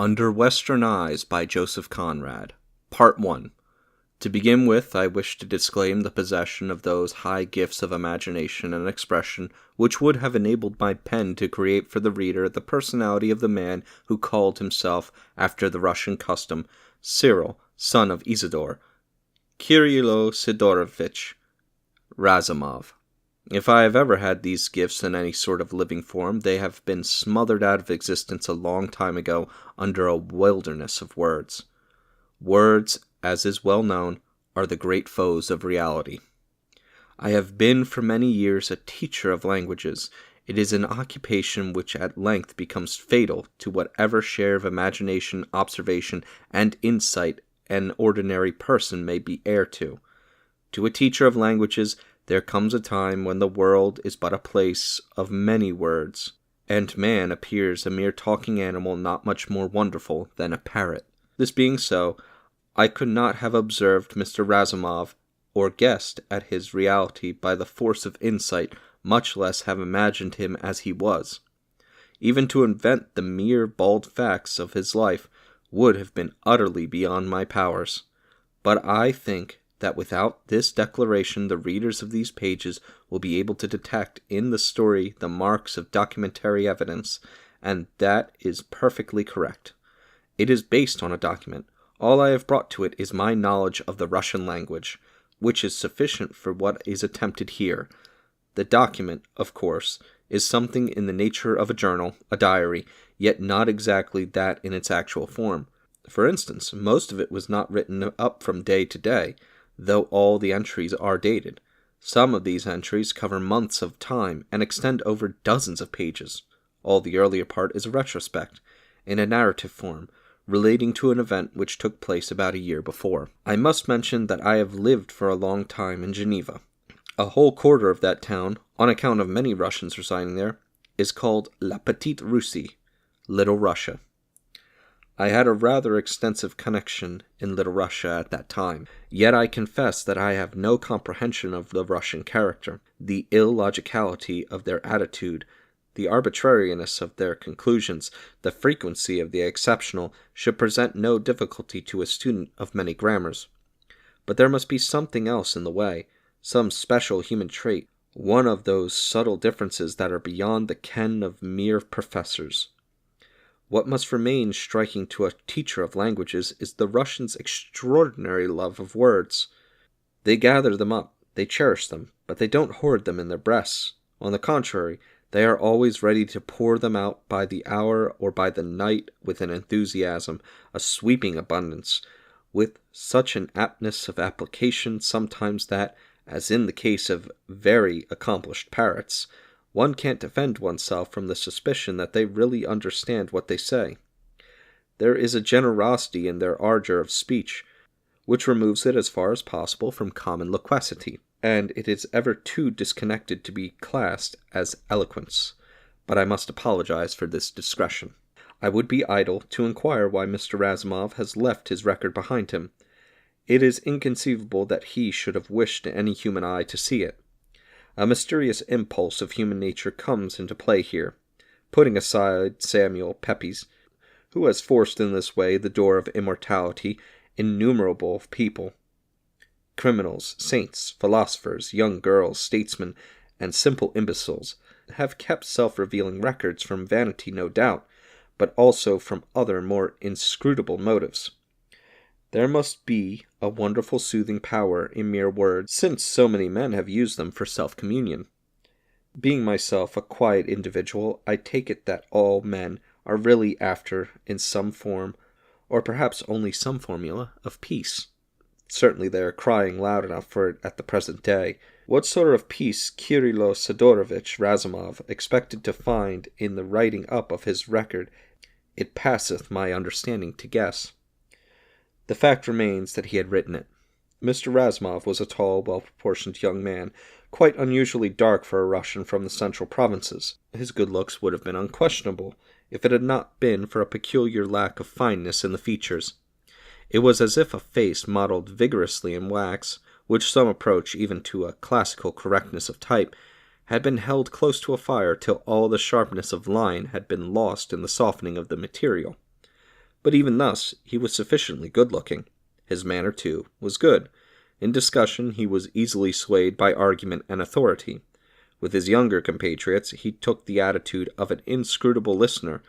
Under Western Eyes by Joseph Conrad. Part 1. To begin with, I wish to disclaim the possession of those high gifts of imagination and expression which would have enabled my pen to create for the reader the personality of the man who called himself, after the Russian custom, Cyril, son of Isidore, Kirilo Sidorovitch Razumov. If I have ever had these gifts in any sort of living form, they have been smothered out of existence a long time ago under a wilderness of words. Words, as is well known, are the great foes of reality. I have been for many years a teacher of languages. It is an occupation which at length becomes fatal to whatever share of imagination, observation, and insight an ordinary person may be heir to. To a teacher of languages, there comes a time when the world is but a place of many words, and man appears a mere talking animal not much more wonderful than a parrot. This being so, I could not have observed Mr. Razumov or guessed at his reality by the force of insight, much less have imagined him as he was. Even to invent the mere bald facts of his life would have been utterly beyond my powers. But I think that without this declaration the readers of these pages will be able to detect in the story the marks of documentary evidence, and that is perfectly correct. It is based on a document. All I have brought to it is my knowledge of the Russian language, which is sufficient for what is attempted here. The document, of course, is something in the nature of a journal, a diary, yet not exactly that in its actual form. For instance, most of it was not written up from day to day, though all the entries are dated. Some of these entries cover months of time and extend over dozens of pages. All the earlier part is a retrospect, in a narrative form, relating to an event which took place about a year before. I must mention that I have lived for a long time in Geneva. A whole quarter of that town, on account of many Russians residing there, is called La Petite Russie, Little Russia. I had a rather extensive connection in Little Russia at that time, yet I confess that I have no comprehension of the Russian character. The illogicality of their attitude, the arbitrariness of their conclusions, the frequency of the exceptional should present no difficulty to a student of many grammars. But there must be something else in the way, some special human trait, one of those subtle differences that are beyond the ken of mere professors. What must remain striking to a teacher of languages is the Russians' extraordinary love of words. They gather them up, they cherish them, but they don't hoard them in their breasts. On the contrary, they are always ready to pour them out by the hour or by the night with an enthusiasm, a sweeping abundance, with such an aptness of application sometimes that, as in the case of very accomplished parrots, one can't defend oneself from the suspicion that they really understand what they say. There is a generosity in their ardor of speech, which removes it as far as possible from common loquacity, and it is ever too disconnected to be classed as eloquence. But I must apologize for this discretion. I would be idle to inquire why Mr. Razumov has left his record behind him. It is inconceivable that he should have wished any human eye to see it. A mysterious impulse of human nature comes into play here, putting aside Samuel Pepys, who has forced in this way the door of immortality innumerable people. Criminals, saints, philosophers, young girls, statesmen, and simple imbeciles have kept self-revealing records from vanity, no doubt, but also from other more inscrutable motives. There must be a wonderful soothing power in mere words, since so many men have used them for self-communion. Being myself a quiet individual, I take it that all men are really after, in some form, or perhaps only some formula, of peace. Certainly they are crying loud enough for it at the present day. What sort of peace Kirilo Sidorovitch Razumov expected to find in the writing up of his record, it passeth my understanding to guess. The fact remains that he had written it. Mr. Razumov was a tall, well-proportioned young man, quite unusually dark for a Russian from the central provinces. His good looks would have been unquestionable if it had not been for a peculiar lack of fineness in the features. It was as if a face modeled vigorously in wax, which some approach even to a classical correctness of type, had been held close to a fire till all the sharpness of line had been lost in the softening of the material. But even thus, he was sufficiently good-looking. His manner, too, was good. In discussion, he was easily swayed by argument and authority. With his younger compatriots, he took the attitude of an inscrutable listener,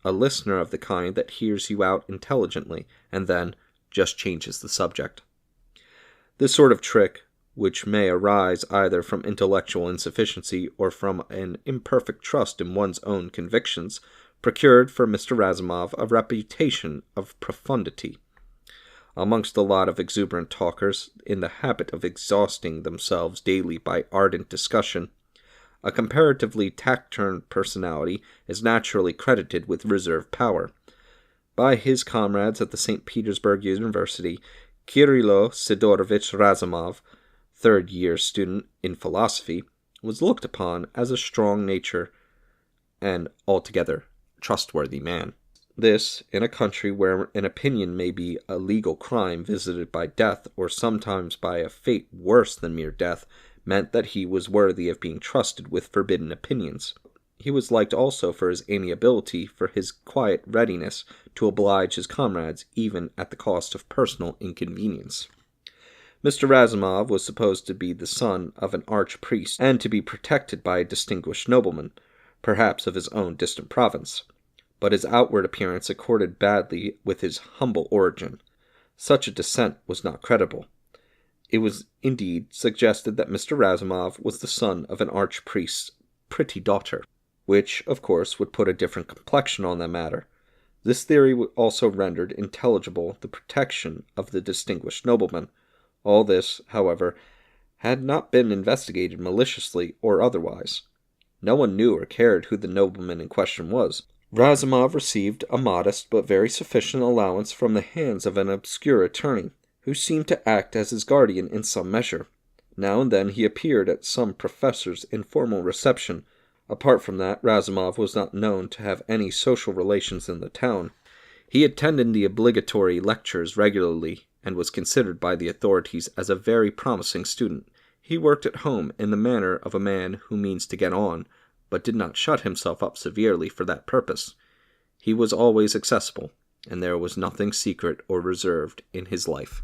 a listener of the kind that hears you out intelligently, and then just changes the subject. This sort of trick, which may arise either from intellectual insufficiency or from an imperfect trust in one's own convictions, procured for Mr. Razumov a reputation of profundity. Amongst a lot of exuberant talkers, in the habit of exhausting themselves daily by ardent discussion, a comparatively taciturn personality is naturally credited with reserve power. By his comrades at the St. Petersburg University, Kirilo Sidorovich Razumov, third-year student in philosophy, was looked upon as a strong-natured and altogether trustworthy man. This, in a country where an opinion may be a legal crime visited by death, or sometimes by a fate worse than mere death, meant that he was worthy of being trusted with forbidden opinions. He was liked also for his amiability, for his quiet readiness to oblige his comrades, even at the cost of personal inconvenience. Mr. Razumov was supposed to be the son of an archpriest, and to be protected by a distinguished nobleman, perhaps of his own distant province. But his outward appearance accorded badly with his humble origin. Such a descent was not credible. It was indeed suggested that Mr. Razumov was the son of an archpriest's pretty daughter, which, of course, would put a different complexion on the matter. This theory also rendered intelligible the protection of the distinguished nobleman. All this, however, had not been investigated maliciously or otherwise. No one knew or cared who the nobleman in question was. Razumov received a modest but very sufficient allowance from the hands of an obscure attorney, who seemed to act as his guardian in some measure. Now and then he appeared at some professor's informal reception. Apart from that, Razumov was not known to have any social relations in the town. He attended the obligatory lectures regularly, and was considered by the authorities as a very promising student. He worked at home in the manner of a man who means to get on, but did not shut himself up severely for that purpose. He was always accessible, and there was nothing secret or reserved in his life.